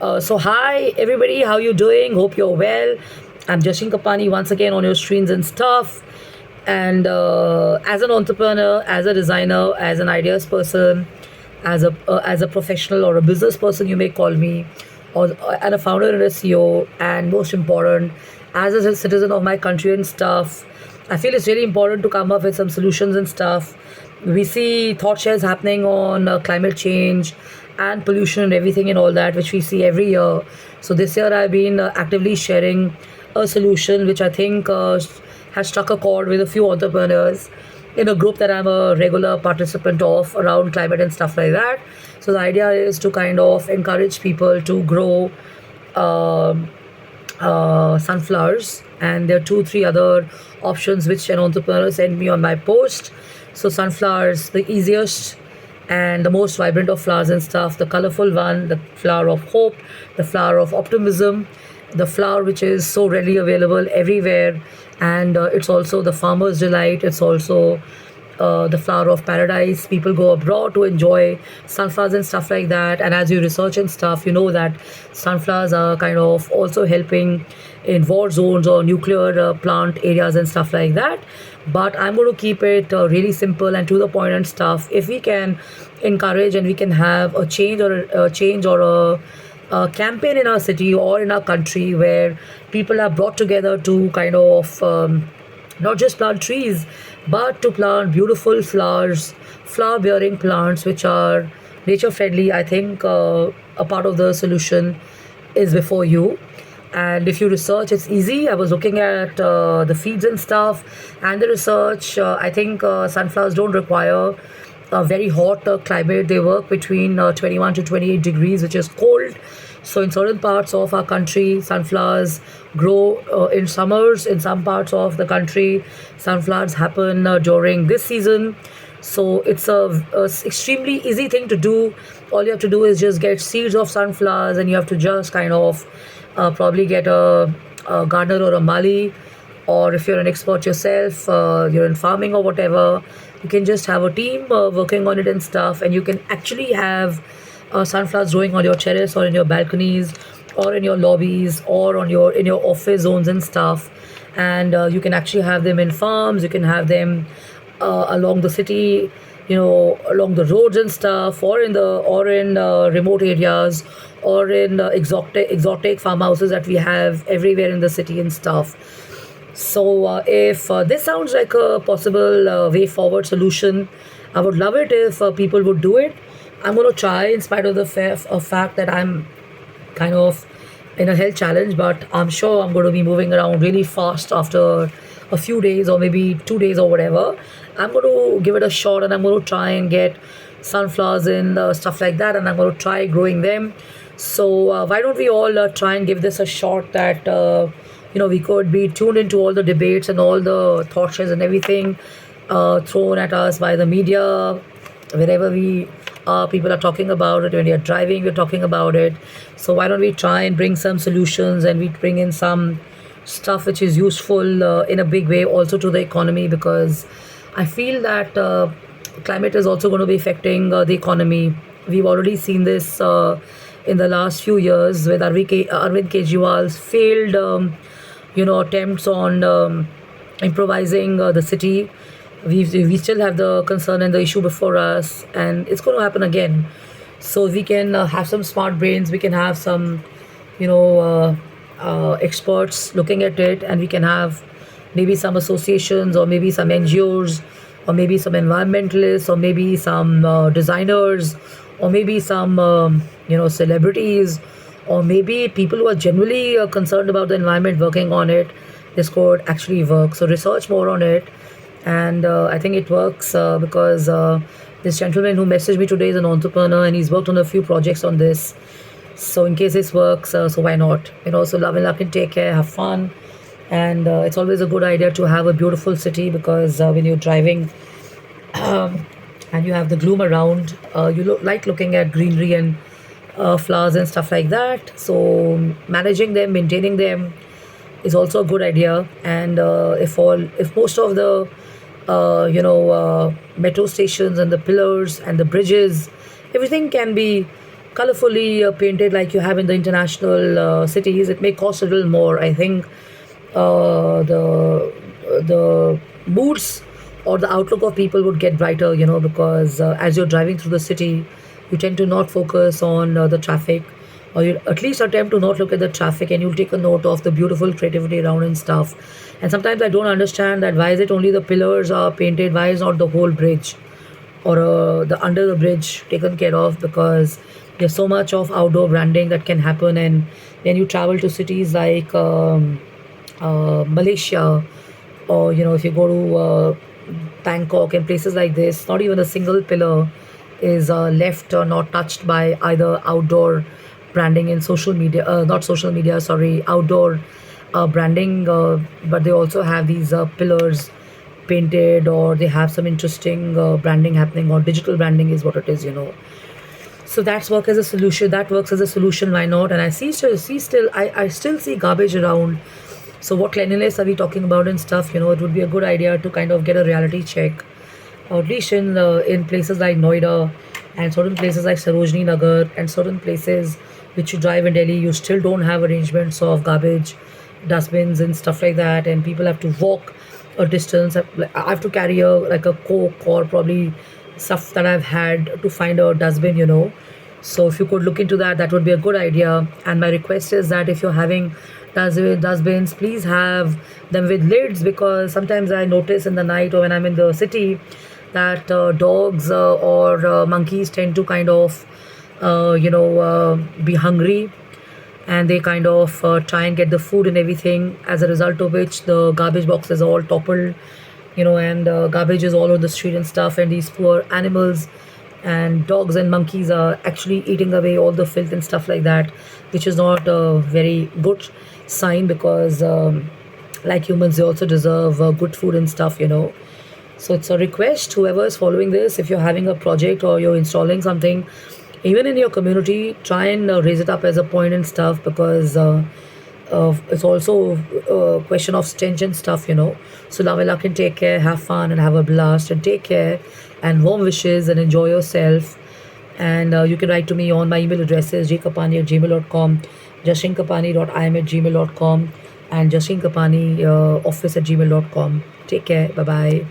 So hi everybody, how you doing? Hope you're well. I'm Jashin Kapani once again on your screens and stuff. And as an entrepreneur, as a designer, as an ideas person, as a professional or a business person, you may call me, or and a founder and a CEO, and most important, as a citizen of my country and stuff. I feel it's really important to come up with some solutions and stuff. We see thought shares happening on climate change and pollution and everything and all that, which we see every year. So this year I've been actively sharing a solution which I think has struck a chord with a few entrepreneurs in a group that I'm a regular participant of around climate and stuff like that. So the idea is to kind of encourage people to grow um sunflowers, and there are two, three other options which an entrepreneur sent me on my post. So sunflowers, the easiest and the most vibrant of flowers and stuff, the colorful one, the flower of hope, the flower of optimism, the flower which is so readily available everywhere, and it's also the farmer's delight. It's also the flower of paradise. People go abroad to enjoy sunflowers and stuff like that. And as you research and stuff, you know that sunflowers are kind of also helping in war zones or nuclear plant areas and stuff like that. But I'm going to keep it really simple and to the point and stuff. If we can encourage and we can have a change or a campaign in our city or in our country where people are brought together to kind of not just plant trees, but to plant beautiful flowers, flower bearing plants which are nature friendly. I think a part of the solution is before you. And if you research, it's easy. I was looking at the feeds and stuff, and the research. I think sunflowers don't require a very hot climate. They work between 21 to 28 degrees, which is cold. So in certain parts of our country, sunflowers grow in summers. In some parts of the country, sunflowers happen during this season. So it's a extremely easy thing to do. All you have to do is just get seeds of sunflowers, and you have to just kind of probably get a gardener or a mali, or if you're an expert yourself, you're in farming or whatever, you can just have a team working on it and stuff, and you can actually have sunflowers growing on your terrace or in your balconies or in your lobbies or on your in your office zones and stuff. And you can actually have them in farms. You can have them along the city, along the roads and stuff, or in remote areas, or in exotic farmhouses that we have everywhere in the city and stuff. So if this sounds like a possible way forward solution, I would love it if people would do it. I'm going to try in spite of the fact that I'm kind of in a health challenge, but I'm sure I'm going to be moving around really fast after a few days or maybe 2 days or whatever. I'm going to give it a shot, and I'm going to try and get sunflowers and stuff like that, and I'm going to try growing them. So why don't we all try and give this a shot, that we could be tuned into all the debates and all the thought shares and everything thrown at us by the media. Wherever we are, people are talking about it. When you're driving, we're talking about it. So why don't we try and bring some solutions, and we bring in some stuff which is useful in a big way also to the economy, because I feel that climate is also going to be affecting the economy. We've already seen this in the last few years with Arvind Kejriwal's failed attempts on improvising the city. We still have the concern and the issue before us, and it's going to happen again. So we can have some smart brains. We can have some you know experts looking at it, and we can have maybe some associations, or maybe some NGOs, or maybe some environmentalists, or maybe some designers, or maybe some celebrities, or maybe people who are genuinely concerned about the environment working on it. This could actually work. So research more on it, and I think it works because this gentleman who messaged me today is an entrepreneur, and he's worked on a few projects on this. So in case this works, so why not? So love and luck, and take care, have fun. And it's always a good idea to have a beautiful city, because when you're driving and you have the gloom around, you like looking at greenery and flowers and stuff like that. So managing them, maintaining them is also a good idea. And if most of the metro stations and the pillars and the bridges, everything can be colorfully painted like you have in the international cities, it may cost a little more. I think the moods or the outlook of people would get brighter, because as you're driving through the city, you tend to not focus on the traffic, or you at least attempt to not look at the traffic, and you'll take a note of the beautiful creativity around and stuff. And sometimes I don't understand that why is it only the pillars are painted, why is not the whole bridge or the under the bridge taken care of, because there's so much of outdoor branding that can happen. And when you travel to cities like Malaysia, or if you go to Bangkok and places like this, not even a single pillar is left or not touched by either outdoor branding in social media, not social media, sorry, outdoor branding, but they also have these pillars painted, or they have some interesting branding happening, or digital branding is what it is. So that's work as a solution. That works as a solution. Why not? And I I still see garbage around. So what cleanliness are we talking about and stuff? It would be a good idea to kind of get a reality check, or at least in places like Noida, and certain places like Sarojini Nagar, and certain places which you drive in Delhi, you still don't have arrangements of garbage dustbins and stuff like that, and people have to walk a distance. I have to carry a Coke or probably stuff that I've had to find a dustbin. So if you could look into that, that would be a good idea. And my request is that if you're having dustbins, please have them with lids, because sometimes I notice in the night or when I'm in the city that dogs or monkeys tend to kind of be hungry, and they kind of try and get the food and everything, as a result of which the garbage boxes are all toppled, and garbage is all on the street and stuff, and these poor animals and dogs and monkeys are actually eating away all the filth and stuff like that, which is not a very good sign, because like humans, they also deserve good food and stuff. So it's a request, whoever is following this, if you're having a project or you're installing something, even in your community, try and raise it up as a point and stuff, because it's also a question of stench and stuff. So Lavella can take care, have fun and have a blast, and take care, and warm wishes, and enjoy yourself. And you can write to me on my email addresses, jkapani@gmail.com, jashinkapani.im@gmail.com, and jashinkapani office@gmail.com. Take care. Bye bye.